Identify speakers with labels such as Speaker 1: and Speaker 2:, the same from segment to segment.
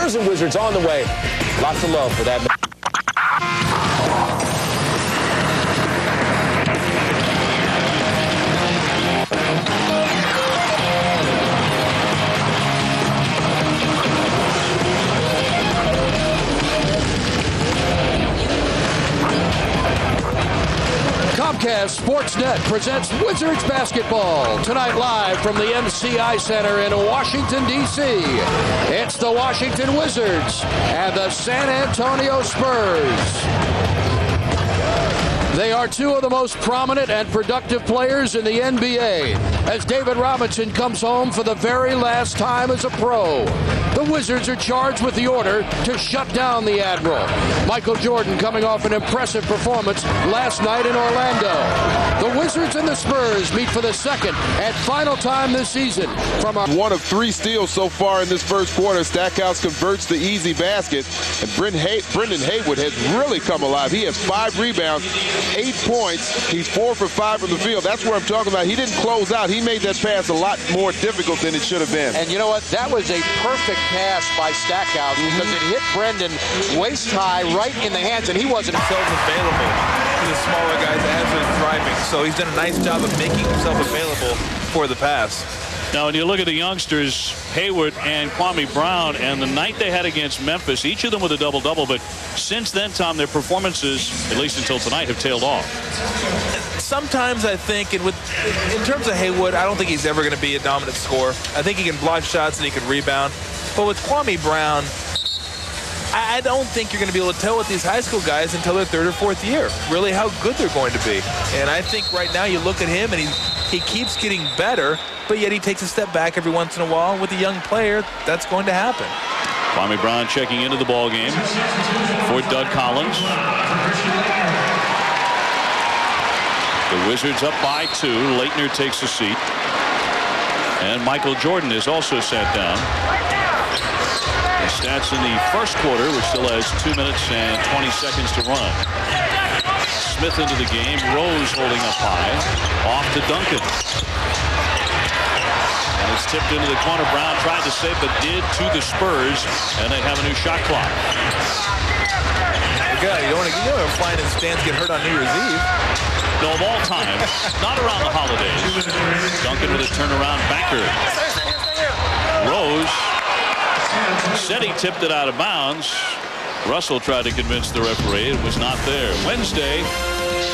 Speaker 1: Spurs and Wizards on the way. Lots of love for that.
Speaker 2: Comcast Sportsnet presents Wizards basketball. Tonight live from the MCI Center in Washington, D.C. It's the Washington Wizards and the San Antonio Spurs. They are two of the most prominent and productive players in the NBA as David Robinson comes home for the very last time as a pro. The Wizards are charged with the order to shut down the Admiral. Michael Jordan coming off an impressive performance last night in Orlando. The Wizards and the Spurs meet for the second and final time this season. From
Speaker 3: one of 3 steals so far in this first quarter. Stackhouse converts the easy basket, and Brendan Haywood has really come alive. He has 5 rebounds, 8 points. He's 4 for 5 from the field. That's what I'm talking about. He didn't close out. He made that pass a lot more difficult than it should have been.
Speaker 2: And you know what? That was a perfect pass by Stackhouse because it hit Brendan waist high right in the hands, and he wasn't
Speaker 4: available to the smaller guys as they're driving. So he's done a nice job of making himself available for the pass.
Speaker 5: Now, when you look at the youngsters, Hayward and Kwame Brown, and the night they had against Memphis, each of them with a double-double, but since then, Tom, their performances, at least until tonight, have tailed off.
Speaker 4: Sometimes I think, and in terms of Haywood, I don't think he's ever going to be a dominant scorer. I think he can block shots and he can rebound. But with Kwame Brown, I don't think you're going to be able to tell with these high school guys until their 3rd or 4th year, really how good they're going to be. And I think right now you look at him and he keeps getting better, but yet he takes a step back every once in a while. With a young player, that's going to happen.
Speaker 5: Kwame Brown checking into the ball game for Doug Collins. The Wizards up by 2. Leitner takes a seat. And Michael Jordan is also sat down. The stats in the first quarter, which still has 2 minutes and 20 seconds to run. Smith into the game. Rose holding up high. Off to Duncan. And it's tipped into the corner. Brown tried to save, but did to the Spurs. And they have a new shot clock.
Speaker 4: You don't want to fly in the stands, get hurt on New Year's Eve.
Speaker 5: No, of all time, not around the holidays. Duncan with a turnaround banker. Rose said he tipped it out of bounds. Russell tried to convince the referee it was not there. Wednesday,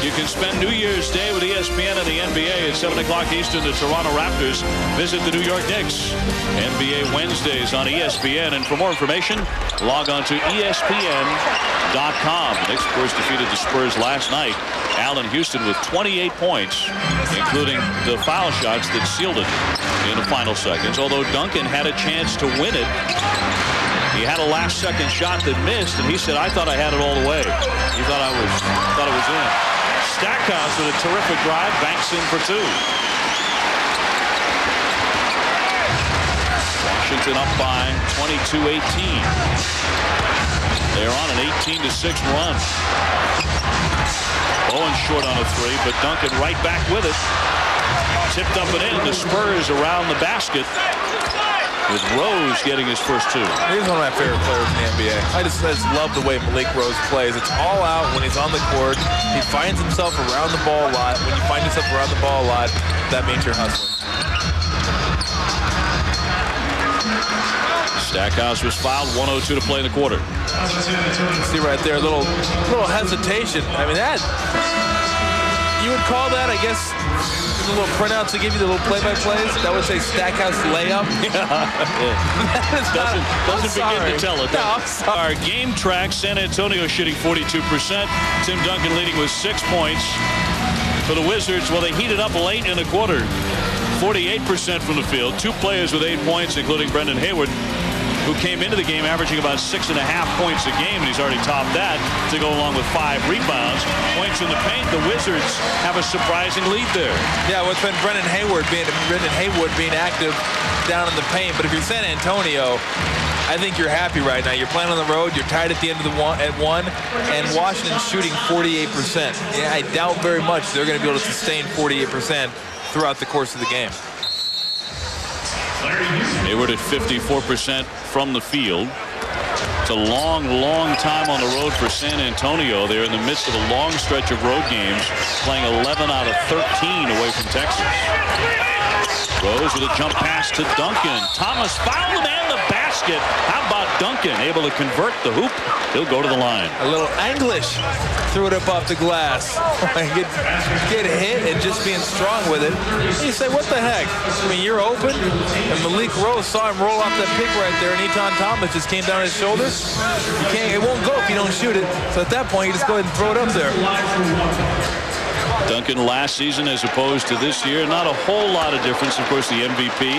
Speaker 5: you can spend New Year's Day with ESPN and the NBA at 7 o'clock Eastern. The Toronto Raptors visit the New York Knicks. NBA Wednesdays on ESPN. And for more information, log on to ESPN.com. The Knicks, of course, defeated the Spurs last night. Allen Houston with 28 points, including the foul shots that sealed it in the final seconds. Although Duncan had a chance to win it. He had a last-second shot that missed, and he said, "I thought I had it all the way." He thought it was in. Stackhouse with a terrific drive, banks in for 2. Washington up by 22-18. They're on an 18-6 run. Bowen short on a 3, but Duncan right back with it. Tipped up and in. The Spurs around the basket, with Rose getting his first 2.
Speaker 4: He's one of my favorite players in the NBA. I just love the way Malik Rose plays. It's all out when he's on the court. He finds himself around the ball a lot. When you find yourself around the ball a lot, that means you're hustling.
Speaker 5: Stackhouse was fouled. 1:02 to play in the quarter.
Speaker 4: See right there, a little hesitation. I mean, that you would call that, I guess, the little printouts to give you the little play-by-plays. That would say Stackhouse layup.
Speaker 5: Doesn't begin to tell it.
Speaker 4: No, I'm sorry.
Speaker 5: Our game track, San Antonio shooting 42%. Tim Duncan leading with 6 points. For the Wizards, well, they heated up late in the quarter. 48% from the field. 2 players with 8 points, including Brendan Hayward, who came into the game averaging about 6.5 points a game, and he's already topped that to go along with 5 rebounds. Points in the paint, the Wizards have a surprising lead there.
Speaker 4: Yeah, well, it's been Brendan Hayward being active down in the paint. But if you're San Antonio, I think you're happy right now. You're playing on the road. You're tied at the end of the one, and Washington's shooting 48%. Yeah, I doubt very much they're going to be able to sustain 48% throughout the course of the game.
Speaker 5: Hayward at 54% from the field. It's a long, long time on the road for San Antonio. They're in the midst of a long stretch of road games, playing 11 out of 13 away from Texas. Rose with a jump pass to Duncan. Thomas fouled him and the basket. How about Duncan able to convert the hoop? He'll go to the line.
Speaker 4: A little English. Threw it up off the glass. Get hit and just being strong with it. And you say, what the heck? I mean, you're open. And Malik Rose saw him roll off that pick right there, and Eton Thomas just came down his shoulders. It won't go if you don't shoot it. So at that point, you just go ahead and throw it up there.
Speaker 5: Duncan last season as opposed to this year, not a whole lot of difference. Of course, the MVP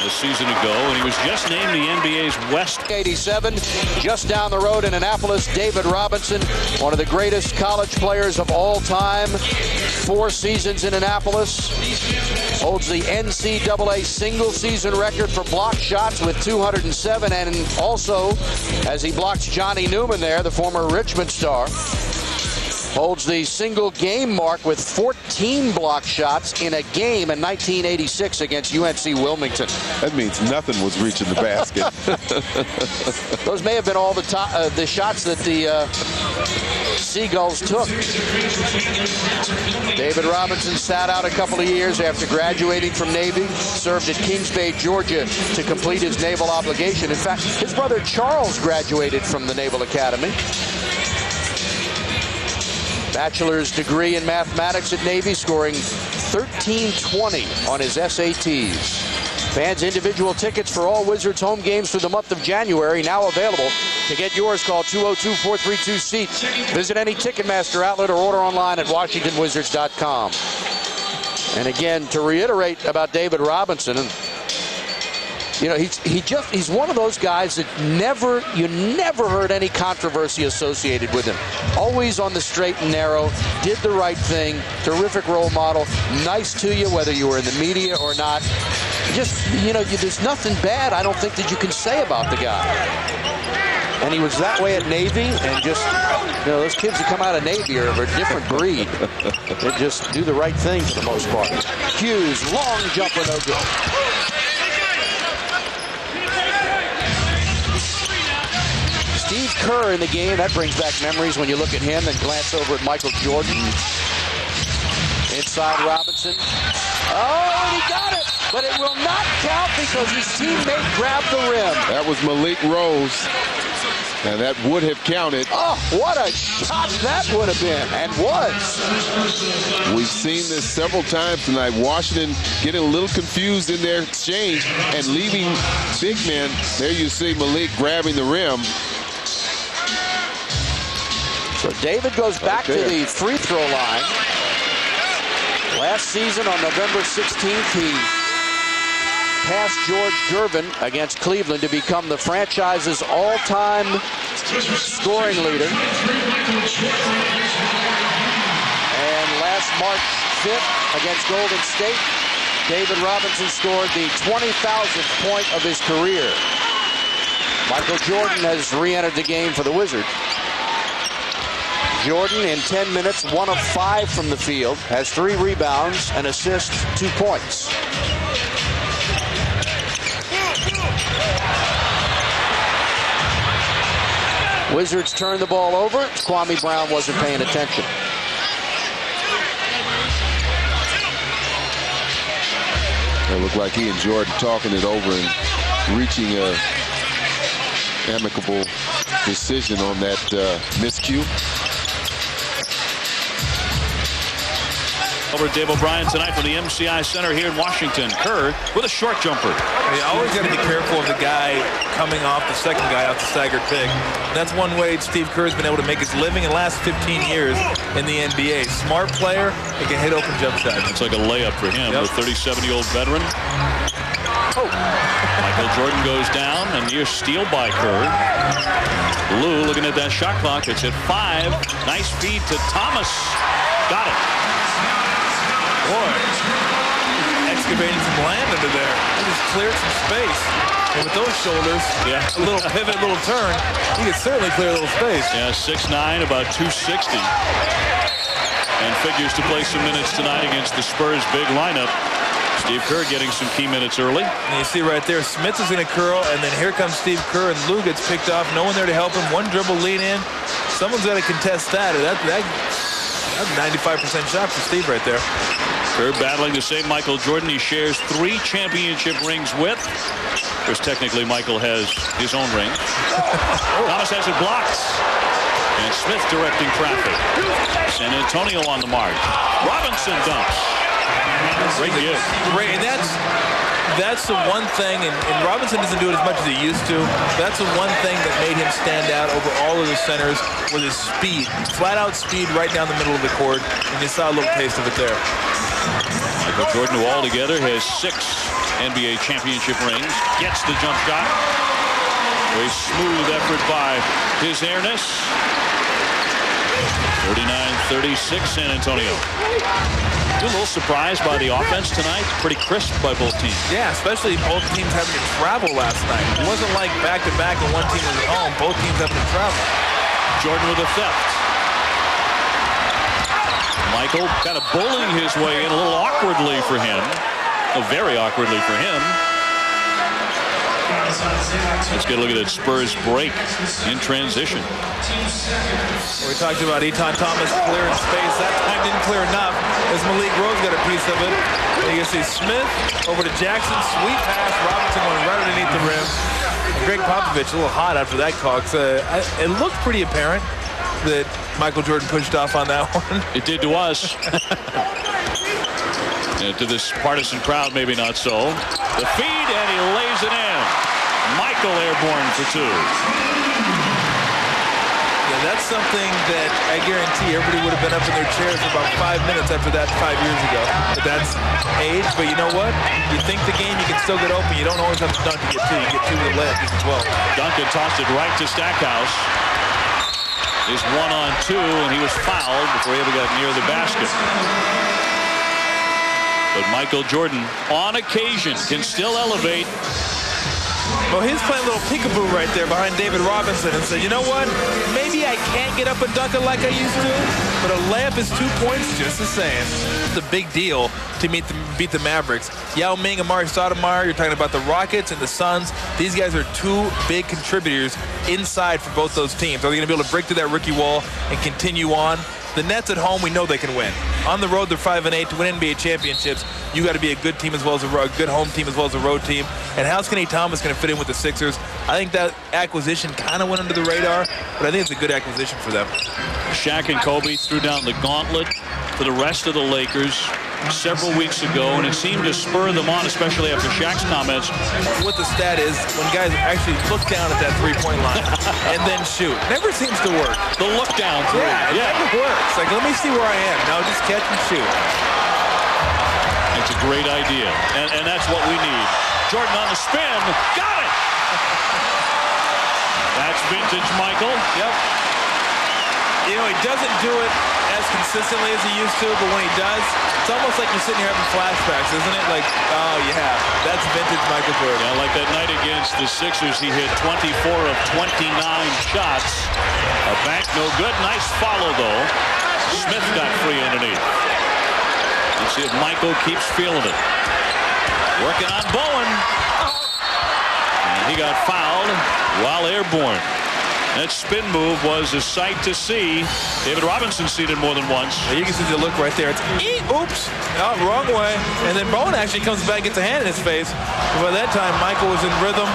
Speaker 5: a season ago, and he was just named the NBA's West
Speaker 2: 87. Just down the road in Annapolis, David Robinson, one of the greatest college players of all time. 4 seasons in Annapolis. Holds the NCAA single season record for block shots with 207, and also, as he blocks Johnny Newman there, the former Richmond star, holds the single game mark with 14 block shots in a game in 1986 against UNC Wilmington.
Speaker 3: That means nothing was reaching the basket.
Speaker 2: Those may have been all the shots that the Seagulls took. David Robinson sat out a couple of years after graduating from Navy, served at Kings Bay, Georgia to complete his naval obligation. In fact, his brother Charles graduated from the Naval Academy. Bachelor's degree in mathematics at Navy, scoring 1320 on his SATs. Fans individual tickets for all Wizards home games through the month of January now available. To get yours, call 202-432-SEAT. Visit any Ticketmaster outlet or order online at WashingtonWizards.com. And again, to reiterate about David Robinson, you know, he's one of those guys that you never heard any controversy associated with him. Always on the straight and narrow, did the right thing, terrific role model, nice to you whether you were in the media or not. Just, you know, there's nothing bad, I don't think, that you can say about the guy. And he was that way at Navy, and just, you know, those kids that come out of Navy are of a different breed. They just do the right thing for the most part. Hughes, long jumper, no good. Steve Kerr in the game. That brings back memories when you look at him and glance over at Michael Jordan. Inside Robinson. Oh, and he got it. But it will not count because his teammate grabbed the rim.
Speaker 3: That was Malik Rose. And that would have counted.
Speaker 2: Oh, what a shot that would have been, and was.
Speaker 3: We've seen this several times tonight. Washington getting a little confused in their exchange and leaving big men. There you see Malik grabbing the rim.
Speaker 2: So David goes back to the free throw line. Last season on November 16th, he passed George Gervin against Cleveland to become the franchise's all-time scoring leader. And last March 5th against Golden State, David Robinson scored the 20,000th point of his career. Michael Jordan has re-entered the game for the Wizards. Jordan in 10 minutes, 1 of 5 from the field, has 3 rebounds, an assist, 2 points. Wizards turn the ball over. Kwame Brown wasn't paying attention.
Speaker 3: It looked like he and Jordan talking it over and reaching a amicable decision on that miscue.
Speaker 5: Over to Dave O'Brien tonight from the MCI Center here in Washington. Kerr with a short jumper.
Speaker 4: You always got to be careful of the guy coming off the second guy off the staggered pick. That's one way Steve Kerr's been able to make his living in the last 15 years in the NBA. Smart player, he can hit open jump shots.
Speaker 5: It's like a layup for him, the 37-year-old veteran.
Speaker 4: Oh.
Speaker 5: Michael Jordan goes down, and near steal by Kerr. Lou looking at that shot clock. It's at 5. Nice feed to Thomas. Got it.
Speaker 4: Boy, excavating some land under there. He just cleared some space. And with those shoulders, a little pivot, a little turn, he could certainly clear a little space.
Speaker 5: Yeah, 6'9", about 260. And figures to play some minutes tonight against the Spurs' big lineup. Steve Kerr getting some key minutes early.
Speaker 4: And you see right there, Smith is going to curl, and then here comes Steve Kerr, and Lou gets picked off. No one there to help him. One dribble lean in. Someone's got to contest that. That's a 95% shot for Steve right there.
Speaker 5: Kerr battling to save Michael Jordan. He shares 3 championship rings with. Of course, technically, Michael has his own ring. Thomas has it blocked. And Smith directing traffic. San Antonio on the mark. Robinson dunks. Great give.
Speaker 4: Great, and that's the one thing, and Robinson doesn't do it as much as he used to. That's the one thing that made him stand out over all of the centers with his speed. Flat-out speed right down the middle of the court, and you saw a little taste of it there.
Speaker 5: Michael Jordan, who altogether has 6 NBA championship rings, gets the jump shot. Very smooth effort by his airness. 49-36 San Antonio. A little surprised by the offense tonight. Pretty crisp by both teams.
Speaker 4: Yeah, especially both teams having to travel last night. It wasn't like back-to-back and one team was at home. Both teams having to travel.
Speaker 5: Jordan with a theft. Michael kind of bullying his way in a little awkwardly for him. Very awkwardly for him. Let's get a look at that Spurs break in transition.
Speaker 4: We talked about Eton Thomas clearing space. That time didn't clear enough as Malik Rose got a piece of it. And you can see Smith over to Jackson. Sweet pass. Robinson going right underneath the rim. And Greg Popovich a little hot after that call. It looked pretty apparent that Michael Jordan pushed off on that one.
Speaker 5: It did to us. And to this partisan crowd, maybe not so. The feed, and he lays it in. Michael airborne for 2.
Speaker 4: Yeah, that's something that I guarantee everybody would have been up in their chairs for about 5 minutes after that 5 years ago. But that's age. But you know what? You think the game, you can still get open. You don't always have to dunk to get 2. You get 2 with the layup as well.
Speaker 5: Duncan tossed it right to Stackhouse. His 1-on-2, and he was fouled before he ever got near the basket. But Michael Jordan, on occasion, can still elevate.
Speaker 4: Well, he's playing a little peekaboo right there behind David Robinson and said, you know what? Maybe I can't get up and dunk it like I used to, but a layup is 2 points just the same. It's a big deal to beat the Mavericks. Yao Ming and Amari Stoudemire, you're talking about the Rockets and the Suns. These guys are 2 big contributors inside for both those teams. Are they going to be able to break through that rookie wall and continue on? The Nets at home, we know they can win. On the road, they're 5-8. To win NBA championships, you got to be a good team as well as a good home team as well as a road team. And how's Kenny Thomas going to fit in with the Sixers? I think that acquisition kind of went under the radar, but I think it's a good acquisition for them.
Speaker 5: Shaq and Kobe threw down the gauntlet to the rest of the Lakers several weeks ago, and it seemed to spur them on, especially after Shaq's comments.
Speaker 4: What the stat is, when guys actually look down at that three-point line and then shoot. Never seems to work.
Speaker 5: The look down three.
Speaker 4: Yeah, it never works. Like, let me see where I am. No, just catch and shoot.
Speaker 5: It's a great idea, and that's what we need. Jordan on the spin. Got it! That's vintage Michael.
Speaker 4: Yep. You know, he doesn't do it as consistently as he used to, but when he does, it's almost like you're sitting here having flashbacks, isn't it? Like, oh, yeah, that's vintage Michael Jordan.
Speaker 5: Yeah, like that night against the Sixers, he hit 24 of 29 shots. A bank no good. Nice follow, though. Smith got free underneath. Let's see if Michael keeps feeling it. Working on Bowen. And he got fouled while airborne. That spin move was a sight to see. David Robinson seen it more than once.
Speaker 4: You can see the look right there. It's oops, oh, wrong way. And then Bowen actually comes back, gets a hand in his face. But by that time, Michael was in rhythm.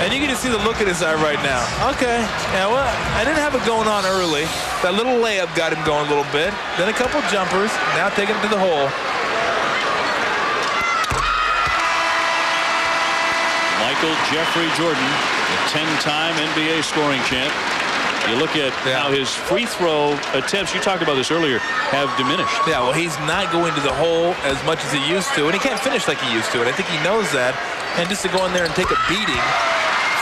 Speaker 4: And you can just see the look in his eye right now. Okay, yeah, well, I didn't have it going on early. That little layup got him going a little bit. Then a couple jumpers. Now taking it to the hole.
Speaker 5: Michael Jeffrey Jordan, a 10-time NBA scoring champ. You look at how his free throw attempts, you talked about this earlier, have diminished.
Speaker 4: Yeah, well, he's not going to the hole as much as he used to, and he can't finish like he used to, and I think he knows that. And just to go in there and take a beating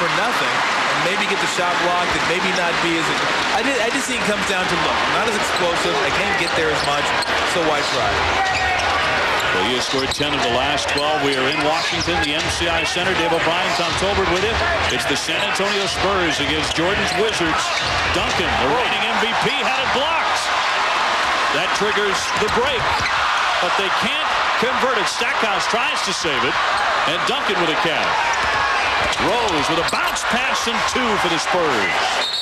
Speaker 4: for nothing, and maybe get the shot blocked, and maybe not be as... I just think it comes down to, look, I'm not as explosive, I can't get there as much, so why try?
Speaker 5: Well, he has scored 10 of the last 12. We are in Washington, the MCI Center. Dave O'Brien, Tom Tolbert with you. It's the San Antonio Spurs against Jordan's Wizards. Duncan, the reigning MVP, had it blocked. That triggers the break. But they can't converted. Stackhouse tries to save it, and Duncan with a catch. Rose with a bounce pass and 2 for the Spurs.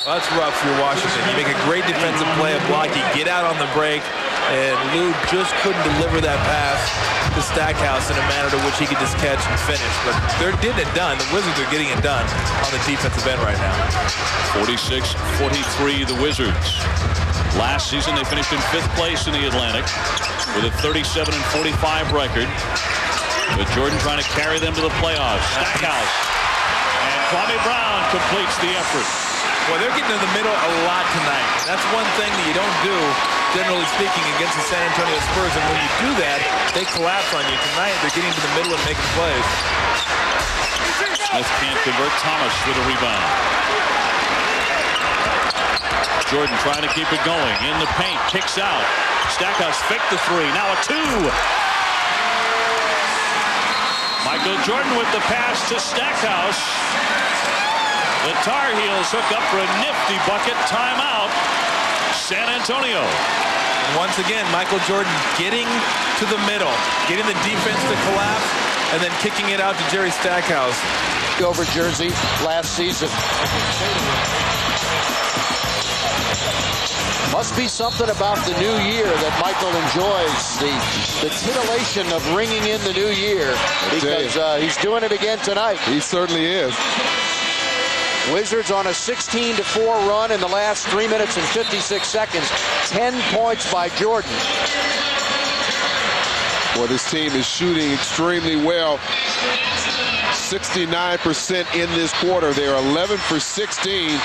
Speaker 4: Well, that's rough for Washington. You make a great defensive play, a block, you get out on the break, and Lou just couldn't deliver that pass to Stackhouse in a manner to which he could just catch and finish. But they're getting it done. The Wizards are getting it done on the defensive end right now.
Speaker 5: 46-43, the Wizards. Last season, they finished in 5th place in the Atlantic with a 37-45 record. But Jordan trying to carry them to the playoffs. Stackhouse. And Kwame Brown completes the effort.
Speaker 4: Well, they're getting in the middle a lot tonight. That's one thing that you don't do, generally speaking, against the San Antonio Spurs. And when you do that, they collapse on you. Tonight, they're getting to the middle and making plays.
Speaker 5: Smith can't convert. Thomas with a rebound. Jordan trying to keep it going. In the paint. Kicks out. Stackhouse faked the 3. Now a 2. Michael Jordan with the pass to Stackhouse. The Tar Heels hook up for a nifty bucket. Timeout. San Antonio.
Speaker 4: Once again, Michael Jordan getting to the middle, getting the defense to collapse, and then kicking it out to Jerry Stackhouse.
Speaker 2: Over Jersey last season. Must be something about the new year that Michael enjoys, the titillation of ringing in the new year, because he's doing it again tonight.
Speaker 3: He certainly is.
Speaker 2: Wizards on a 16-4 run in the last 3 minutes and 56 seconds. 10 points by Jordan.
Speaker 3: Well, this team is shooting extremely well. 69% in this quarter. They're 11 for 16.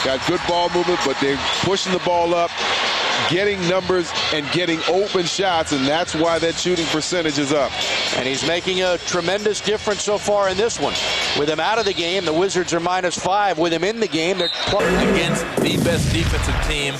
Speaker 3: Got good ball movement, but they're pushing the ball up, getting numbers, and getting open shots, and that's why that shooting percentage is up.
Speaker 2: And he's making a tremendous difference so far in this one. With him out of the game, the Wizards are -5. With him in the game, they're
Speaker 4: against the best defensive team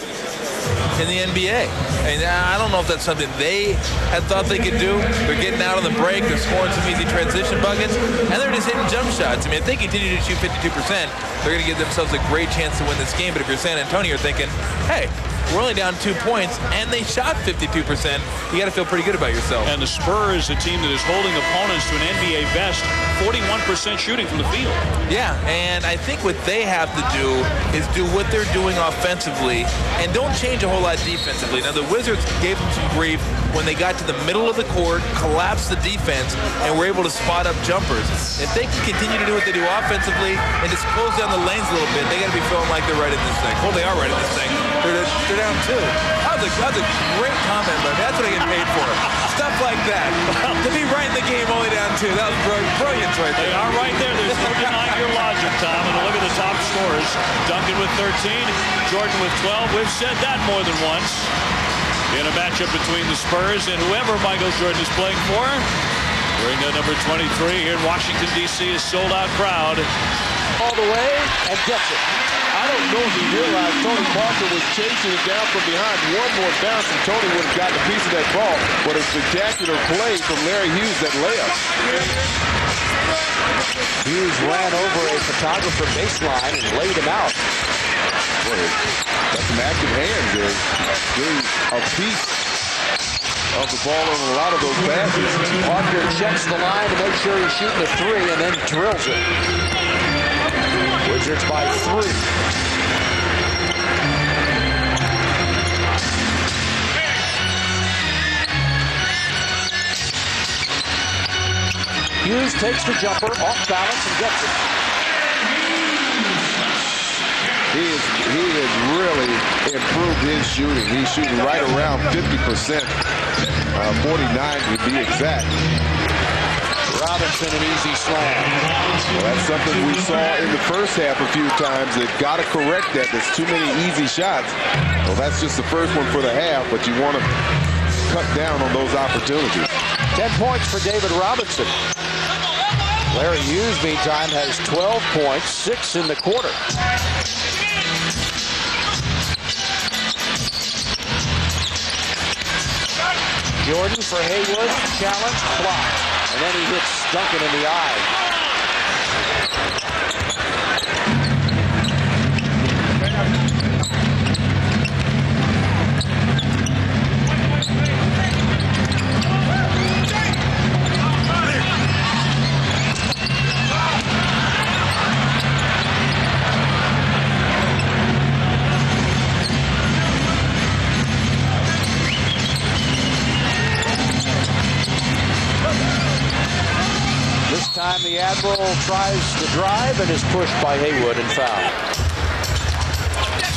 Speaker 4: in the NBA. And I don't know if that's something they had thought they could do. They're getting out on the break, they're scoring some easy transition buckets, and they're just hitting jump shots. I mean, if they continue to shoot 52%, they're going to give themselves a great chance to win this game. But if you're San Antonio, you're thinking, hey, we're only down 2 points, and they shot 52%. You got to feel pretty good about yourself.
Speaker 5: And the Spurs, a team that is holding opponents to an NBA best, 41% shooting from the field.
Speaker 4: Yeah, and I think what they have to do is do what they're doing offensively and don't change a whole lot defensively. Now, the Wizards gave them some grief when they got to the middle of the court, collapsed the defense, and were able to spot up jumpers. If they can continue to do what they do offensively and just close down the lanes a little bit, they got to be feeling like they're right in this thing. Well, they are right in this thing. They're down 2. That was a great comment, but that's what I get paid for. Stuff like that. To be right in the game, only down 2. That was brilliant right there.
Speaker 5: They are right there. There's no denying your logic, Tom. And look at the top scorers. Duncan with 13, Jordan with 12. We've said that more than once. In a matchup between the Spurs and whoever Michael Jordan is playing for. Wearing number 23 here in Washington, D.C. is sold-out crowd.
Speaker 2: all the way and gets it.
Speaker 3: I don't know if he realized Tony Parker was chasing it down from behind. One more bounce and Tony would have gotten a piece of that ball. But a spectacular play from Larry Hughes, that layup.
Speaker 2: Hughes ran over a photographer baseline and laid him out.
Speaker 3: Boy, got some active hands there. Getting a piece of the ball on a lot of those baskets.
Speaker 2: Parker checks the line to make sure he's shooting a three and then drills it. Wizards by 3. Hughes takes the jumper off balance and gets it.
Speaker 3: He has really improved his shooting. He's shooting right around 50%, 49 to be exact.
Speaker 2: Robinson, an easy slam.
Speaker 3: Well, that's something we saw in the first half a few times. They've got to correct that. There's too many easy shots. Well, that's just the first one for the half, but you want to cut down on those opportunities.
Speaker 2: 10 points for David Robinson. Larry Hughes, meantime, has 12 points, 6 in the quarter. Jordan for Haywood, challenge, blocked. And then he hits Duncan in the eye. Admiral tries the drive and is pushed by Haywood and fouled.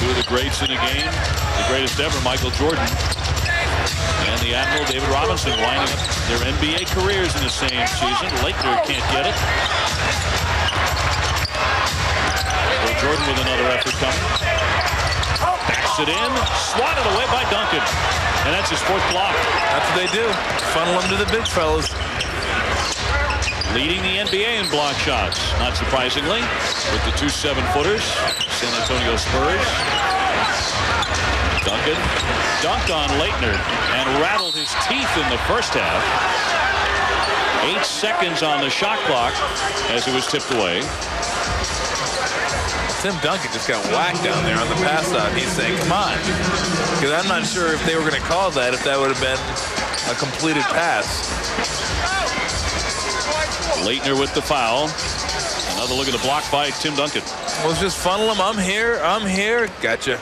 Speaker 5: Two of the greats in the game, the greatest ever, Michael Jordan and the Admiral David Robinson, winding up their NBA careers in the same season. Laettner can't get it. Well, Jordan with another effort coming. Backs it in, swatted away by Duncan. And that's his fourth block.
Speaker 4: That's what they do. Funnel them to the big fellas.
Speaker 5: Leading the NBA in block shots, not surprisingly, with the two 7-footers, San Antonio Spurs. Duncan dunked on Laettner and rattled his teeth in the first half. 8 seconds on the shot clock as it was tipped away.
Speaker 4: Tim Duncan just got whacked down there on the pass out. He's saying, come on. Because I'm not sure if they were going to call that, if that would have been a completed pass.
Speaker 5: Laettner with the foul. Another look at the block by Tim Duncan.
Speaker 4: Well, it's just funnel him. I'm here. I'm here. Gotcha.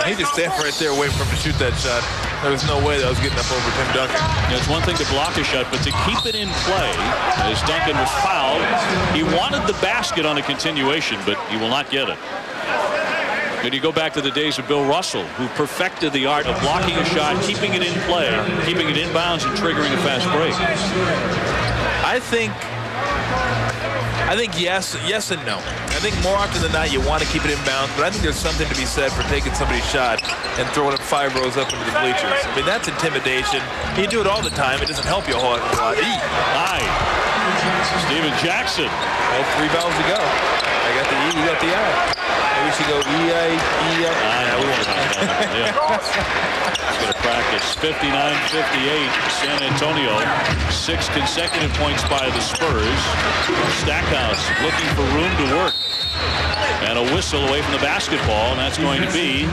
Speaker 4: He just stand right there waiting for him to shoot that shot. There was no way that was getting up over Tim Duncan.
Speaker 5: Yeah, it's one thing to block a shot, but to keep it in play as Duncan was fouled. He wanted the basket on a continuation, but he will not get it. And you go back to the days of Bill Russell, who perfected the art of blocking a shot, keeping it in play, keeping it inbounds, and triggering a fast break.
Speaker 4: I think yes and no. I think more often than not you want to keep it inbounds, but I think there's something to be said for taking somebody's shot and throwing it 5 rows up into the bleachers. I mean, that's intimidation. You do it all the time. It doesn't help you a whole lot.
Speaker 5: Aye. Steven Jackson.
Speaker 4: Well, 3 fouls to go. I got the E, you got the I. Maybe we should go E-I, E-I.
Speaker 5: We won't. Yeah. He's going to practice. 59-58. San Antonio. 6 consecutive points by the Spurs. Stackhouse looking for room to work. And a whistle away from the basketball, and that's going to be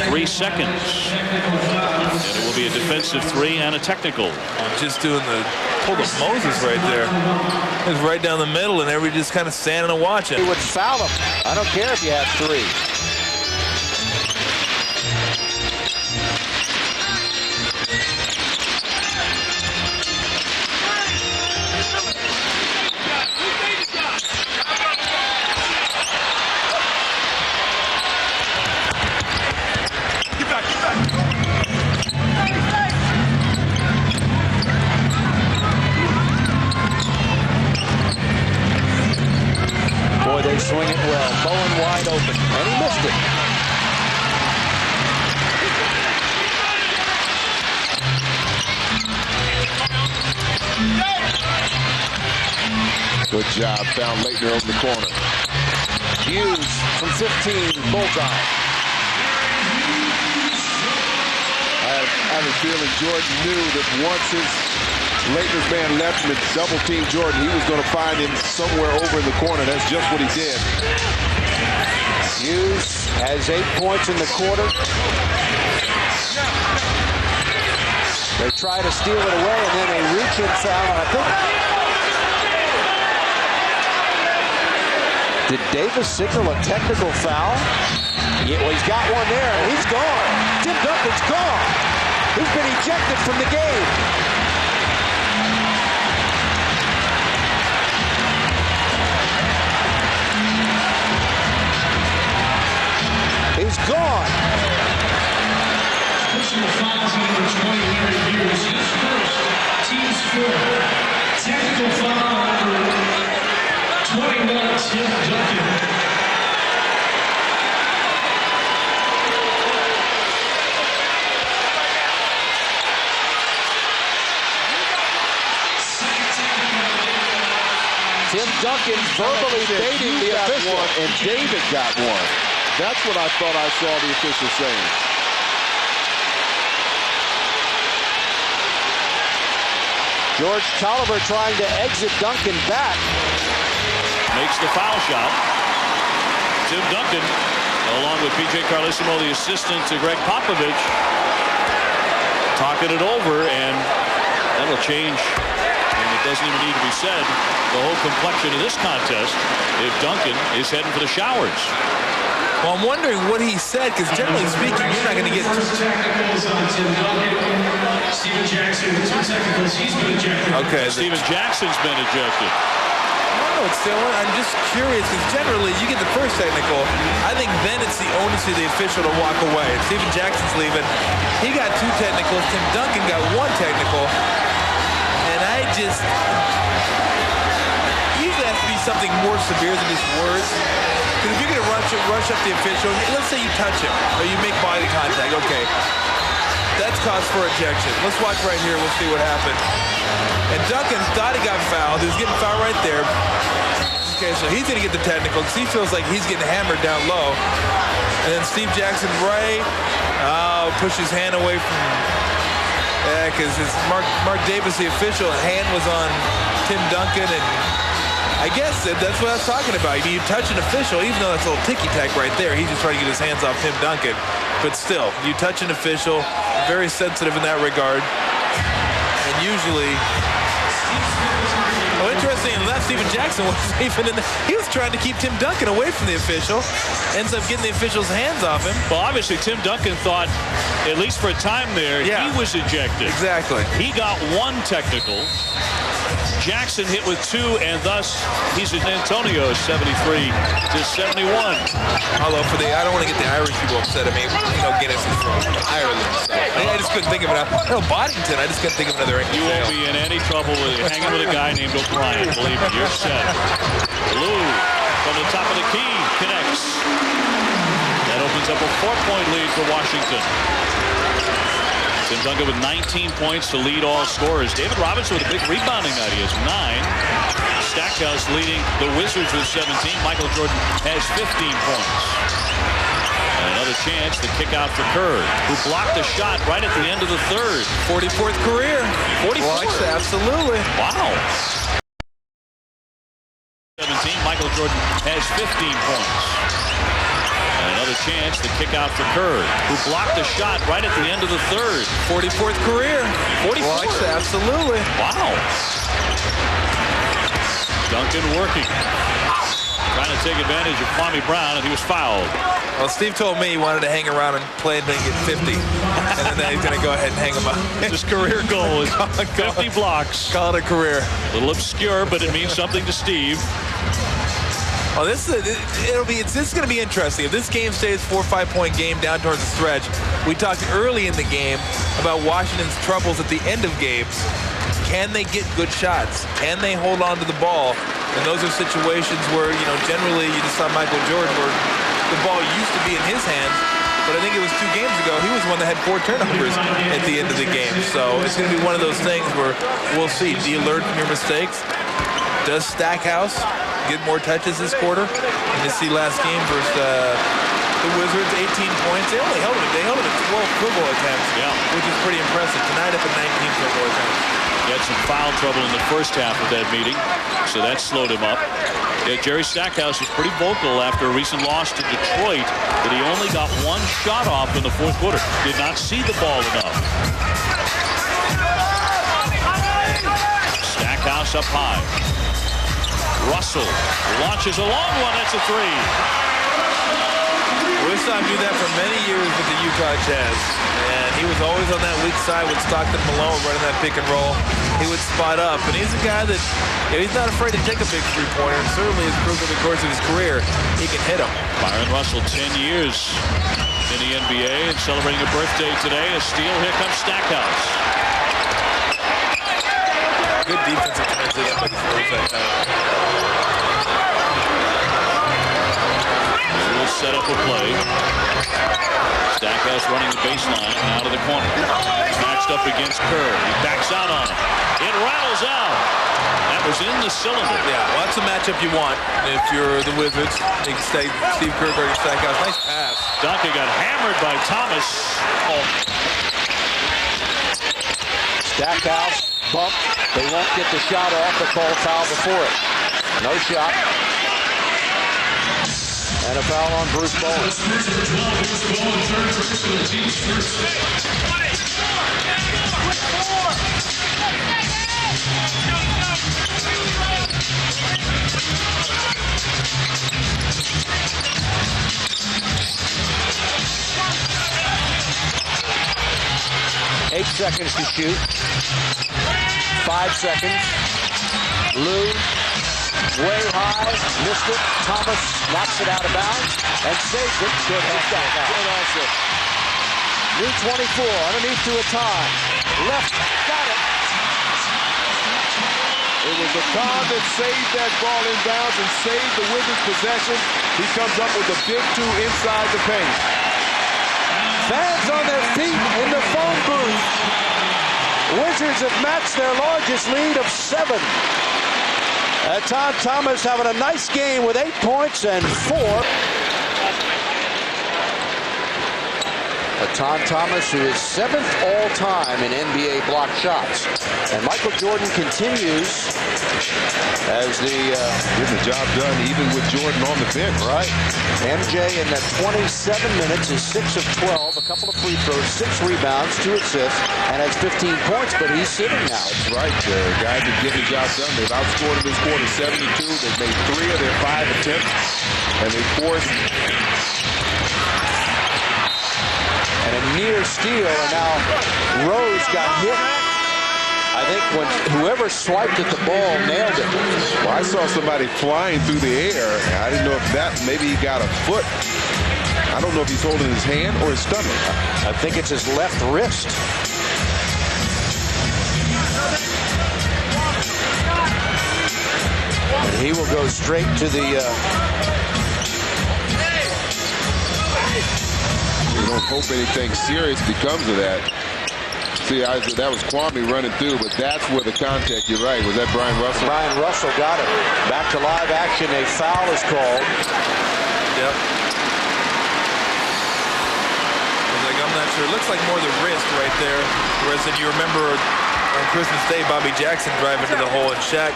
Speaker 5: 3 seconds. And it will be a defensive 3 and a technical.
Speaker 4: Just doing the pull of Moses right there. It was right down the middle, and everybody just kind of standing and watching.
Speaker 2: He would foul him. I don't care if you have 3. They swing it well. Bowen wide open, and he missed it.
Speaker 3: Good job. Found Laettner over the corner.
Speaker 2: Hughes from 15, bullseye.
Speaker 3: I have a feeling Jordan knew that once Laettner's man left him and double-teamed Jordan, he was going to find him somewhere over in the corner. That's just what he did.
Speaker 2: Hughes has 8 points in the quarter. They try to steal it away, and then they reach in foul. And I think, did Davis signal a technical foul? Yeah, well, he's got one there, and he's gone. Tim Duncan's gone. He's been ejected from the game. He's gone.
Speaker 6: Personal foul team for 20 years. Team score. Technical foul number 21, Tim Duncan.
Speaker 2: Tim Duncan verbally baiting the official.
Speaker 3: And David got one. That's what I thought I saw the official saying.
Speaker 2: George Tolliver trying to exit Duncan back.
Speaker 5: Makes the foul shot. Tim Duncan, along with P.J. Carlissimo, the assistant to Greg Popovich, talking it over, and that'll change. And it doesn't even need to be said, the whole complexion of this contest if Duncan is heading for the showers.
Speaker 4: Well, I'm wondering what he said, because generally speaking, you're not going to get
Speaker 6: 2 technicals on Tim Duncan. Steven Jackson with 2 technicals. He's been ejected.
Speaker 4: Okay.
Speaker 5: Steven Jackson's been ejected.
Speaker 4: I don't know it's still, I'm just curious because generally you get the first technical. I think then it's the onus of the official to walk away. Steven Jackson's leaving. He got 2 technicals. Tim Duncan got 1 technical. And I just, usually has to be something more severe than just words. Because if you're going to rush up the official, let's say you touch him or you make body contact, okay. That's cause for ejection. Let's watch right here. We'll see what happened. And Duncan thought he got fouled. He was getting fouled right there. Okay, so he's going to get the technical because he feels like he's getting hammered down low. And then Steve Jackson pushed his hand away from because Mark Davis, the official, hand was on Tim Duncan, and I guess that's what I was talking about. You touch an official, even though that's a little ticky-tack right there, he's just trying to get his hands off Tim Duncan. But still, you touch an official, very sensitive in that regard. And usually, interesting, left Steven Jackson wasn't even in he was trying to keep Tim Duncan away from the official. Ends up getting the official's hands off him.
Speaker 5: Well, obviously, Tim Duncan thought, at least for a time there, he was ejected.
Speaker 4: Exactly.
Speaker 5: He got 1 technical. Jackson hit with 2, and thus he's in Antonio 73-71.
Speaker 4: Although I don't want to get the Irish people upset. I mean, Guinness is from Ireland. So I just couldn't think of it. Boddington, I just couldn't think of another English.
Speaker 5: You won't be in any trouble with hanging with a guy named O'Brien. Believe me, you're set. Lou from the top of the key connects. That opens up a 4-point lead for Washington. Tim Duncan with 19 points to lead all scorers. David Robinson with a big rebounding night. He has 9. Stackhouse leading the Wizards with 17. Michael Jordan has 15 points. And another chance to kick out for Kerr, who blocked a shot right at the end of the 3rd.
Speaker 4: 44th career.
Speaker 5: 44th.
Speaker 4: Absolutely.
Speaker 5: Wow. 17. Michael Jordan has 15 points. Another chance to kick out for Kerr, who blocked a shot right at the end of the 3rd.
Speaker 4: 44th career.
Speaker 5: 44th.
Speaker 4: Absolutely.
Speaker 5: Wow. Duncan working. Trying to take advantage of Kwame Brown, and he was fouled.
Speaker 4: Well, Steve told me he wanted to hang around and play and get 50. And then he's going to go ahead and hang him up.
Speaker 5: His career goal is 50 blocks.
Speaker 4: Call it a career.
Speaker 5: A little obscure, but it means something to Steve.
Speaker 4: Oh, this is going to be interesting. If this game stays 4 or 5 point game down towards the stretch, we talked early in the game about Washington's troubles at the end of games. Can they get good shots? Can they hold on to the ball? And those are situations where, generally you just saw Michael Jordan where the ball used to be in his hands. But I think it was 2 games ago, he was one that had 4 turnovers at the end of the game. So it's going to be one of those things where we'll see. Do you learn from your mistakes? Does Stackhouse get more touches this quarter? And you see last game versus the Wizards, 18 points. They only held him. They held him at 12 field goal attempts, which is pretty impressive. Tonight up at 19 field goal attempts.
Speaker 5: He had some foul trouble in the first half of that meeting, so that slowed him up. Jerry Stackhouse was pretty vocal after a recent loss to Detroit that he only got 1 shot off in the 4th quarter. Did not see the ball enough. Stackhouse up high. Russell launches a long one. That's a 3.
Speaker 4: We saw him do that for many years with the Utah Jazz. And he was always on that weak side with Stockton Malone running that pick and roll. He would spot up. And he's a guy that, he's not afraid to take a big 3-pointer. And certainly has proved over the course of his career, he can hit them.
Speaker 5: Byron Russell, 10 years in the NBA and celebrating a birthday today. A steal. Here comes Stackhouse.
Speaker 4: Good defensive transition by the Spurs that time.
Speaker 5: We'll set up a play. Stackhouse running the baseline out of the corner. Matched up against Kerr. He backs out on him. It rattles out. That was in the cylinder.
Speaker 4: Yeah, well, that's the matchup you want if you're the Wizards. You can stay Steve Kerr or Stackhouse. Nice pass.
Speaker 5: Duncan got hammered by Thomas.
Speaker 2: Stackhouse bump. They won't get the shot off. They call a foul before it. No shot. And a foul on Bruce Bowen. Eight seconds to shoot. 5 seconds. Lou way high, missed it. Thomas knocks it out of bounds and saves it. Good hustle. New 24 underneath to a time. Left, got it.
Speaker 3: It was Aton that saved that ball inbounds and saved the Wizards' possession. He comes up with a big two inside the paint.
Speaker 2: Fans on their feet in the phone booth. Wizards have matched their largest lead of 7. Aton Thomas having a nice game with 8 points and 4. Aton Thomas, who is 7th all-time in NBA block shots. And Michael Jordan continues as the
Speaker 3: getting the job done even with Jordan on the bench.
Speaker 2: Right. MJ in that 27 minutes is 6 of 12, a couple of free throws, 6 rebounds, 2 assists, and has 15 points, but he's sitting now.
Speaker 3: That's right. The guys that get the job done, they've outscored in this quarter 72. They've made 3 of their 5 attempts, and they forced.
Speaker 2: And a near steal, and now Rose got hit. I think when whoever swiped at the ball nailed it.
Speaker 3: Well, I saw somebody flying through the air. I didn't know if that, maybe he got a foot. I don't know if he's holding his hand or his stomach.
Speaker 2: I think it's his left wrist. And he will go straight to the...
Speaker 3: We don't hope anything serious becomes of that. See, that was Kwame running through, but that's where the contact, you're right. Was that Brian Russell?
Speaker 2: Brian Russell got it. Back to live action. A foul is called.
Speaker 4: Yep. I'm not sure. It looks like more the wrist right there. Whereas then you remember on Christmas Day, Bobby Jackson driving to the hole and Shaq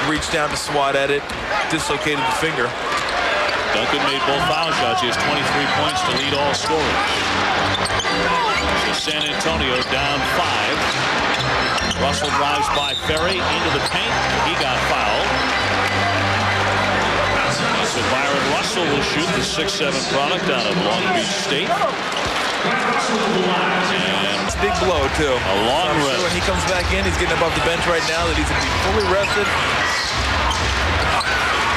Speaker 4: reached down to swat at it, dislocated the finger.
Speaker 5: Duncan made both foul shots. He has 23 points to lead all scorers. So San Antonio down 5. Russell drives by Ferry into the paint. He got fouled. So Byron Russell will shoot the 6-7 product out of Long Beach State. And
Speaker 4: it's a big blow, too.
Speaker 5: A long rest.
Speaker 4: Sure when he comes back in, he's getting above the bench right now that he's going to be fully rested.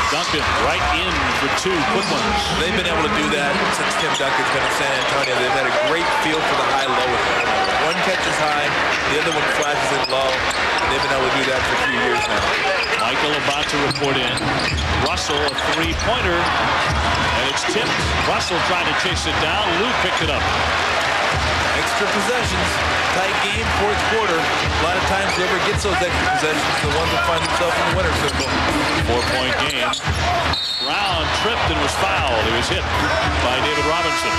Speaker 5: Duncan right in for 2 quick ones.
Speaker 4: They've been able to do that since Tim Duncan's been in San Antonio. They've had a great feel for the high-low with him. One catches high, the other one flashes in low. They've been able to do that for a few years now.
Speaker 5: Michael about to report in. Russell, a 3-pointer. And it's tipped. Russell trying to chase it down. Lou picked it up.
Speaker 4: Extra possessions. Tight game, 4th quarter. A lot of times whoever gets those extra possessions is the ones that find themselves in the winner's circle.
Speaker 5: 4-point game. Brown tripped and was fouled. He was hit by David Robinson.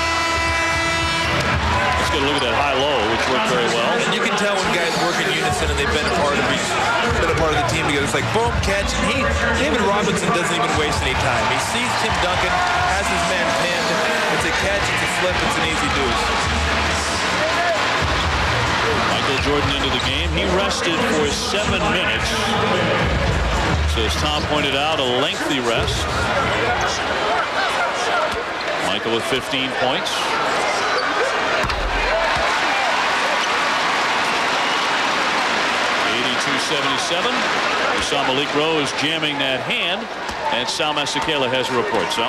Speaker 5: Let's get a look at that high-low, which worked very well.
Speaker 4: And you can tell when guys work in unison and they've been a part of the team together. It's like boom, catch. And David Robinson doesn't even waste any time. He sees Tim Duncan, has his man pinned. It's a catch, it's a slip, it's an easy deuce.
Speaker 5: Michael Jordan into the game. He rested for 7 minutes. So as Tom pointed out, a lengthy rest. Michael with 15 points. 82-77. We saw Malik Rose jamming that hand. And Sal Masekela has a report. So.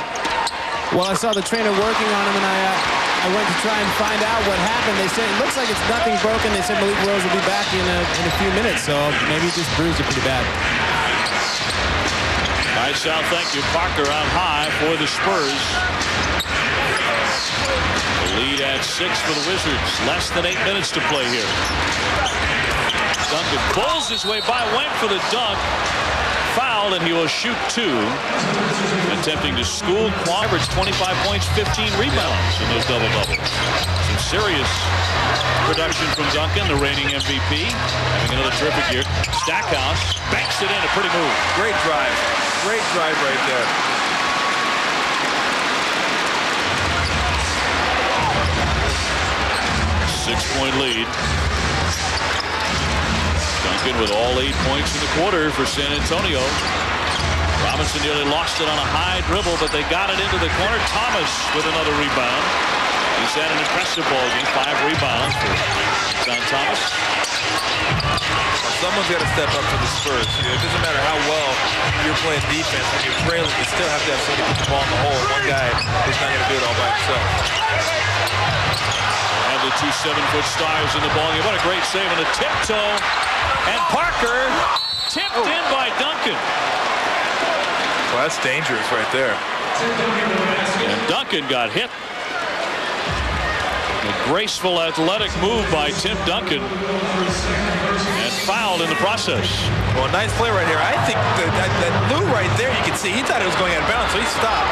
Speaker 7: Well, I saw the trainer working on him, and I went to try and find out what happened. They said it looks like it's nothing broken. They said Malik Rose will be back in a few minutes, so maybe he just bruised it pretty bad.
Speaker 5: All right, Sal, thank you. Parker on high for the Spurs. The lead at 6 for the Wizards. Less than 8 minutes to play here. Duncan pulls his way by, went for the dunk. Fouled, and he will shoot 2. Attempting to school Kwame. Average 25 points, 15 rebounds in those double-doubles. Some serious production from Duncan, the reigning MVP. Having another terrific year. Stackhouse banks it in. A pretty move.
Speaker 4: Great drive. Great drive right there.
Speaker 5: Six-point lead. Duncan with all 8 points in the quarter for San Antonio. Robinson nearly lost it on a high dribble, but they got it into the corner. Thomas with another rebound. He's had an impressive ball game. 5 rebounds for John Thomas.
Speaker 4: Someone's got to step up for the Spurs. It doesn't matter how well you're playing defense. When you're trailing, you still have to have somebody put the ball in the hole. One guy is not going to do it all by himself.
Speaker 5: And the 2 7-foot stars in the ball game. What a great save on the tiptoe. And Parker tipped in by Duncan.
Speaker 4: Well, that's dangerous right there.
Speaker 5: And Duncan got hit. A graceful, athletic move by Tim Duncan. And fouled in the process.
Speaker 4: Well, nice play right here. I think that Lou right there, you can see, he thought it was going out of bounds, so he stopped.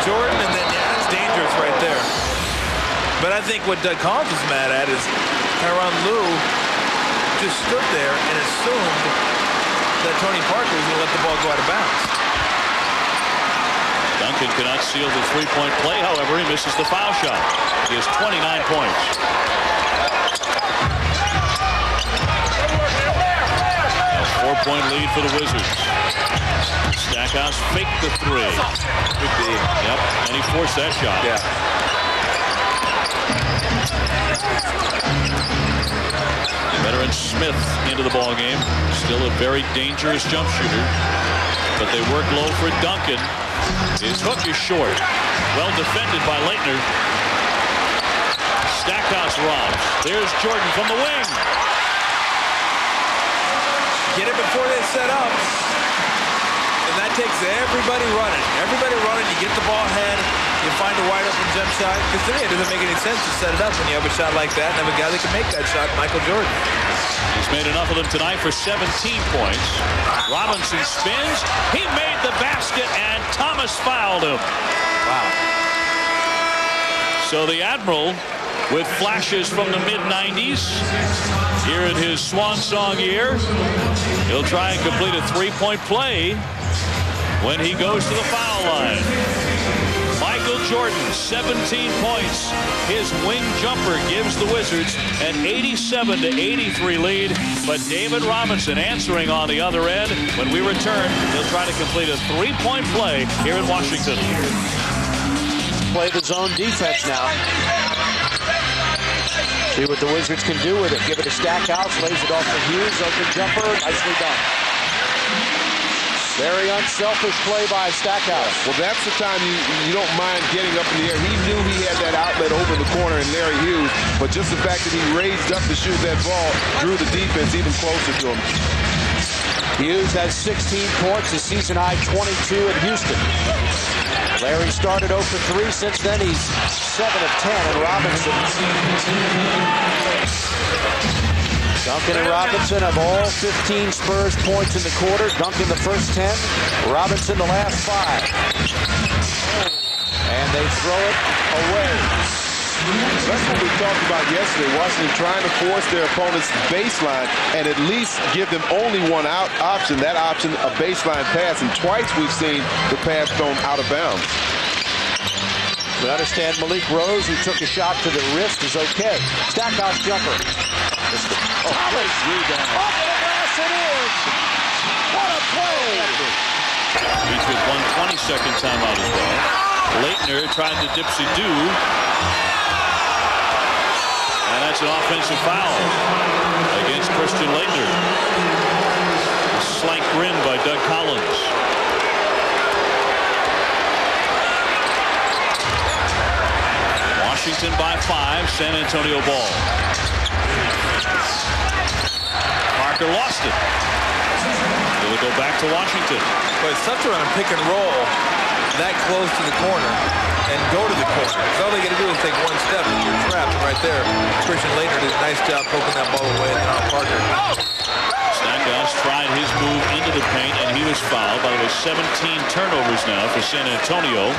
Speaker 4: Jordan, and then, yeah, that's dangerous right there. But I think what Doug Collins was mad at is Tyronn Lue just stood there and assumed that Tony Parker was going to let the ball go out of bounds.
Speaker 5: Duncan cannot seal the three-point play. However, he misses the foul shot. He has 29 points. A 4-point lead for the Wizards. Stackhouse faked the three.
Speaker 4: Could be.
Speaker 5: Yep, and he forced that shot.
Speaker 4: Yeah.
Speaker 5: Veteran Smith into the ball game. Still a very dangerous jump shooter. But they work low for Duncan. His hook is short. Well defended by Leitner. Stackhouse robs. There's Jordan from the wing.
Speaker 4: Get it before they set up. And that takes everybody running. Everybody running. You get the ball ahead. You find a wide open jump shot. Because to me, it doesn't make any sense to set it up when you have a shot like that and have a guy that can make that shot, Michael Jordan.
Speaker 5: He's made enough of them tonight for 17 points. Robinson spins. He made the basket, and Thomas fouled him.
Speaker 4: Wow.
Speaker 5: So the Admiral, with flashes from the mid-90s, here in his swan song year, he'll try and complete a three-point play when he goes to the foul line. Michael Jordan, 17 points. His wing jumper gives the Wizards an 87-83 lead. But David Robinson answering on the other end. When we return, he'll try to complete a three-point play here in Washington.
Speaker 2: Play the zone defense now. See what the Wizards can do with it. Give it to Stackhouse, lays it off to Hughes. Open jumper, nicely done. Very unselfish play by Stackhouse.
Speaker 3: Well, that's the time you don't mind getting up in the air. He knew he had that outlet over the corner in Larry Hughes, but just the fact that he raised up to shoot that ball drew the defense even closer to him.
Speaker 2: Hughes has 16 points, a season-high 22 in Houston. Larry started 0 for 3. Since then, he's 7 of 10, and Robinson. Duncan and Robinson have all 15 Spurs points in the quarter. Duncan the first 10, Robinson the last 5. And they throw it away.
Speaker 3: That's what we talked about yesterday. Washington trying to force their opponent's baseline and at least give them only one option. That option, a baseline pass. And twice we've seen the pass thrown out of bounds.
Speaker 2: We understand Malik Rose, who took a shot to the wrist, is okay. Stackhouse jumper. Thomas rebound. Off the glass and in. What a play.
Speaker 5: Each with 1 22nd timeout as well. Leitner tried to dipsy-do. And that's an offensive foul against Christian Leitner. A slight grin by Doug Collins. Washington by 5, San Antonio ball. Parker lost it. It'll go back to Washington.
Speaker 4: But it's tough to run a pick and roll that close to the corner and go to the corner. So all they got to do is take one step and you're trapped. And right there, Christian Leitner did a nice job poking that ball away and now Parker.
Speaker 5: Stackhouse tried his move into the paint and he was fouled. By the way, 17 turnovers now for San Antonio.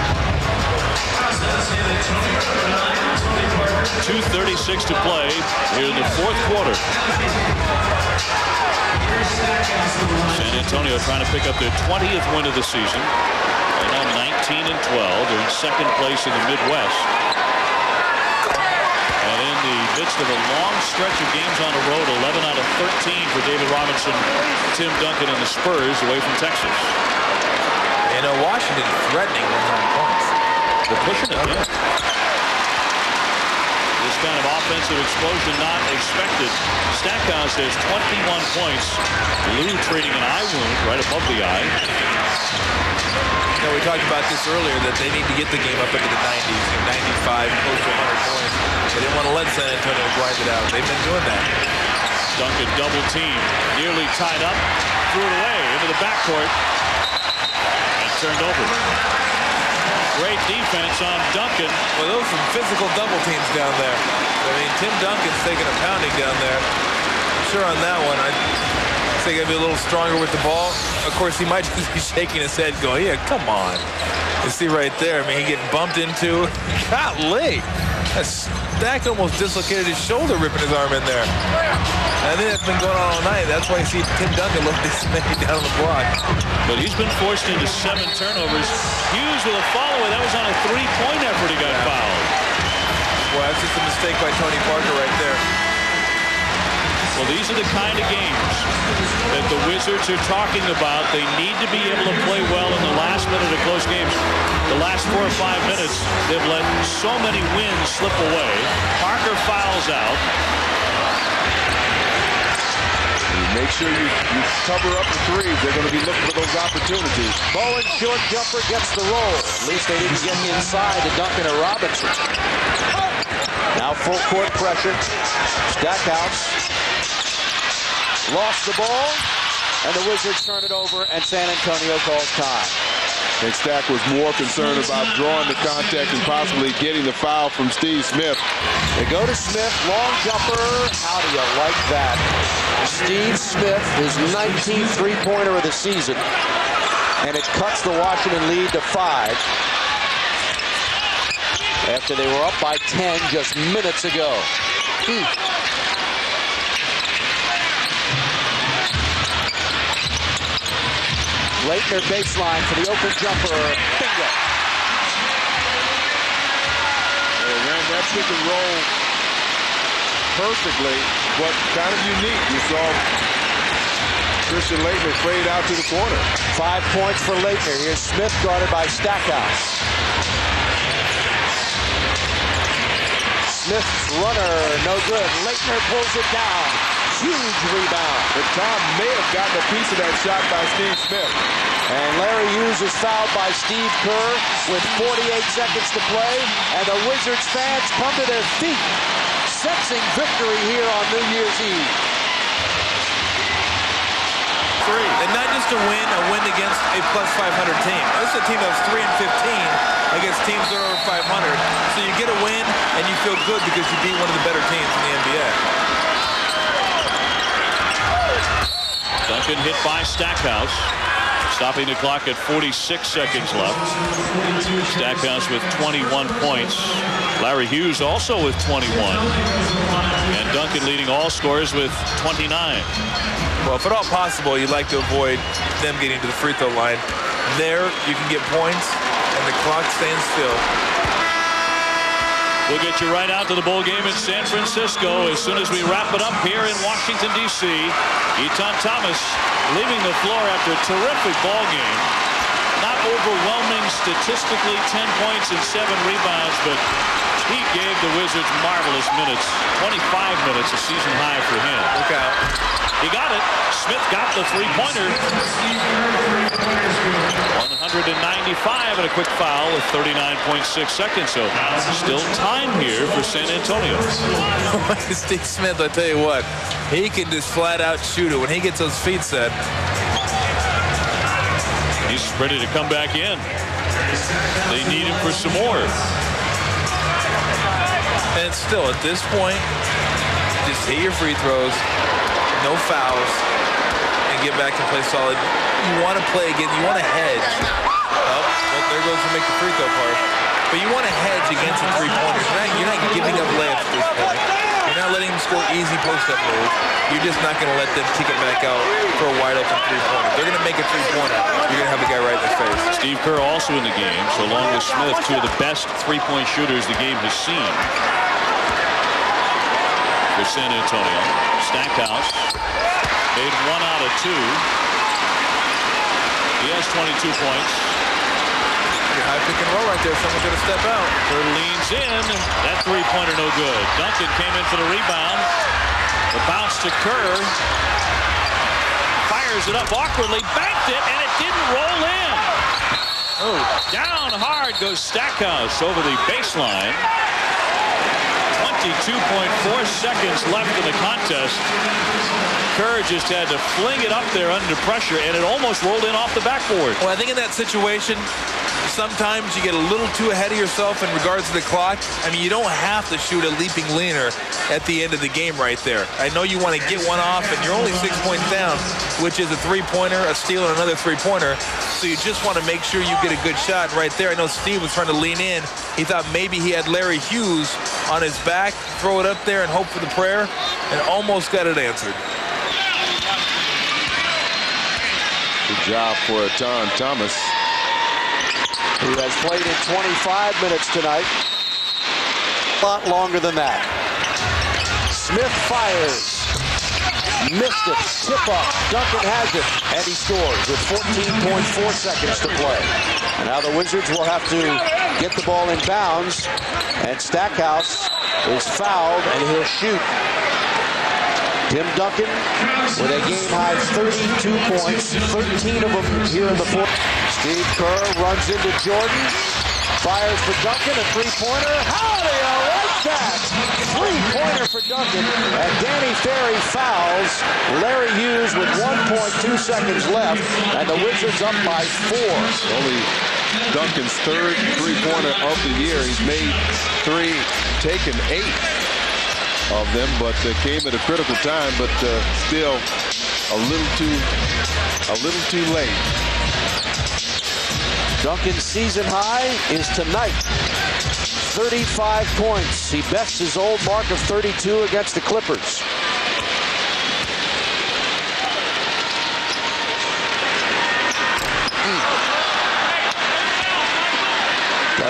Speaker 5: 2:36 to play here in the fourth quarter. San Antonio trying to pick up their 20th win of the season. They're now 19-12. They're in second place in the Midwest. And in the midst of a long stretch of games on the road, 11 out of 13 for David Robinson, Tim Duncan, and the Spurs away from Texas.
Speaker 4: You know, Washington threatening 100 points.
Speaker 5: They're pushing it, yeah. This kind of offensive explosion not expected. Stackhouse has 21 points. Lou treating an eye wound right above the eye.
Speaker 4: You know, we talked about this earlier, that they need to get the game up into the 90s, 95, close to 100 points. They didn't want to let San Antonio grind it out. They've been doing that.
Speaker 5: Duncan double team, nearly tied up, threw it away into the backcourt, and turned over. Great defense on Duncan.
Speaker 4: Well, those are some physical double teams down there. I mean, Tim Duncan's taking a pounding down there. I'm sure on that one, I think he'll be a little stronger with the ball. Of course, he might just be shaking his head going, yeah, come on. You see right there, I mean, he getting bumped into. Golly. Stack almost dislocated his shoulder, ripping his arm in there. I think that's been going on all night. That's why you see Tim Duncan look this many down the block.
Speaker 5: But he's been forced into 7 turnovers. Hughes with a follow-away. That was on a 3-point effort. He got fouled.
Speaker 4: Well, that's just a mistake by Tony Parker right there.
Speaker 5: Well, these are the kind of games that the Wizards are talking about. They need to be able to play well in the last minute of close games. The last 4 or 5 minutes, they've let so many wins slip away. Parker fouls out.
Speaker 3: Make sure you cover up the threes. They're going to be looking for those opportunities.
Speaker 2: Bowen short jumper gets the roll. At least they didn't get inside to Duncan or Robinson. Now full court pressure. Stackhouse lost the ball, and the Wizards turn it over, and San Antonio calls time.
Speaker 3: And Stack was more concerned about drawing the contact and possibly getting the foul from Steve Smith.
Speaker 2: They go to Smith, long jumper. How do you like that? Steve Smith, his 19th three-pointer of the season, and it cuts the Washington lead to 5 after they were up by 10 just minutes ago. Leitner baseline for the open jumper. Bingo.
Speaker 3: They ran that pick and roll perfectly, but kind of unique. You saw Christian Leitner fade out to the corner.
Speaker 2: 5 points for Leitner. Here's Smith guarded by Stackhouse. Smith's runner, no good. Leitner pulls it down. Huge rebound.
Speaker 3: But Tom may have gotten a piece of that shot by Steve Smith.
Speaker 2: And Larry Hughes is fouled by Steve Kerr with 48 seconds to play. And the Wizards fans come to their feet, sensing victory here on New Year's Eve.
Speaker 4: And not just a win against a plus 500 team. This is a team that's 3-15 against teams that are over 500. So you get a win and you feel good because you beat one of the better teams in the NBA.
Speaker 5: Duncan hit by Stackhouse. Stopping the clock at 46 seconds left. Stackhouse with 21 points. Larry Hughes also with 21. And Duncan leading all scorers with 29.
Speaker 4: Well, if at all possible, you'd like to avoid them getting to the free throw line. There, you can get points, and the clock stands still.
Speaker 5: We'll get you right out to the bowl game in San Francisco as soon as we wrap it up here in Washington, D.C. Etan Thomas leaving the floor after a terrific ball game. Not overwhelming statistically, 10 points and 7 rebounds, but he gave the Wizards marvelous minutes. 25 minutes, a season high for him.
Speaker 4: Look out.
Speaker 5: He got it. Smith got the three-pointer. 195 and a quick foul with 39.6 seconds. So still time here for San Antonio.
Speaker 4: Steve Smith, I tell you what, he can just flat out shoot it when he gets those feet set.
Speaker 5: He's ready to come back in. They need him for some more.
Speaker 4: And still, at this point, just hit your free throws, no fouls, and get back and play solid. You want to play again. You want to hedge. Oh, well, there goes to make the free throw part. But you want to hedge against the three-pointers. You're not giving up layups at this point. You're not letting them score easy post-up moves. You're just not going to let them kick it back out for a wide-open three-pointer. They're going to make a three-pointer. You're going to have the guy right in the face.
Speaker 5: Steve Kerr also in the game, so along with Smith, 2 of the best three-point shooters the game has seen. For San Antonio, Stackhouse made 1 out of 2. He has 22 points.
Speaker 4: high pick and roll right there. Someone's going to step out.
Speaker 5: Kerr leans in. That three-pointer no good. Duncan came in for the rebound. The bounce to Kerr. Fires it up awkwardly. Banked it, and it didn't roll in. Oh, down hard goes Stackhouse over the baseline. 22.4 seconds left in the contest. Kerr just had to fling it up there under pressure, and it almost rolled in off the backboard.
Speaker 4: Well, I think in that situation, sometimes you get a little too ahead of yourself in regards to the clock. I mean, you don't have to shoot a leaping leaner at the end of the game right there. I know you want to get one off, and you're only 6 points down, which is a three-pointer, a steal, and another three-pointer. So you just want to make sure you get a good shot right there. I know Steve was trying to lean in. He thought maybe he had Larry Hughes on his back, throw it up there and hope for the prayer, and almost got it answered.
Speaker 3: Good job for Tom Thomas.
Speaker 2: Who has played in 25 minutes tonight. A lot longer than that. Smith fires. Missed it. Tip up. Duncan has it. And he scores with 14.4 seconds to play. And now the Wizards will have to get the ball in bounds. And Stackhouse is fouled, and he'll shoot. Tim Duncan with a game-high 32 points, 13 of them here in the fourth. Steve Kerr runs into Jordan, fires for Duncan, a three-pointer. How do you like that? Three-pointer for Duncan, and Danny Ferry fouls Larry Hughes with 1.2 seconds left, and the Wizards up by 4.
Speaker 3: Only Duncan's third three-pointer of the year. He's made 3, taken 8 of them, but came at a critical time, but still a little too late.
Speaker 2: Duncan's season high is tonight. 35 points. He bests his old mark of 32 against the Clippers.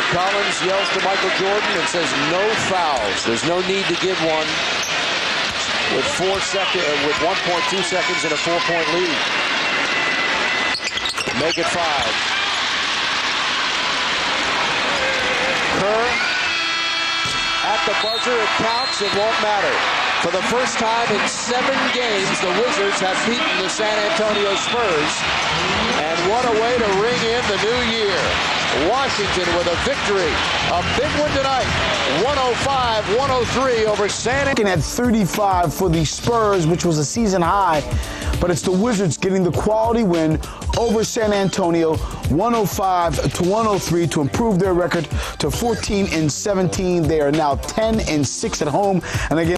Speaker 2: Collins yells to Michael Jordan and says no fouls. There's no need to give one with 1.2 seconds and a 4-point lead. Make it 5. Kerr at the buzzer. It counts. It won't matter. For the first time in 7 games, the Wizards have beaten the San Antonio Spurs. And what a way to ring in the new year. Washington with a victory. A big one tonight. 105-103 over San Antonio.
Speaker 8: At 35 for the Spurs, which was a season high. But it's the Wizards getting the quality win over San Antonio, 105-103 to improve their record to 14-17. They are now 10-6 at home. And again,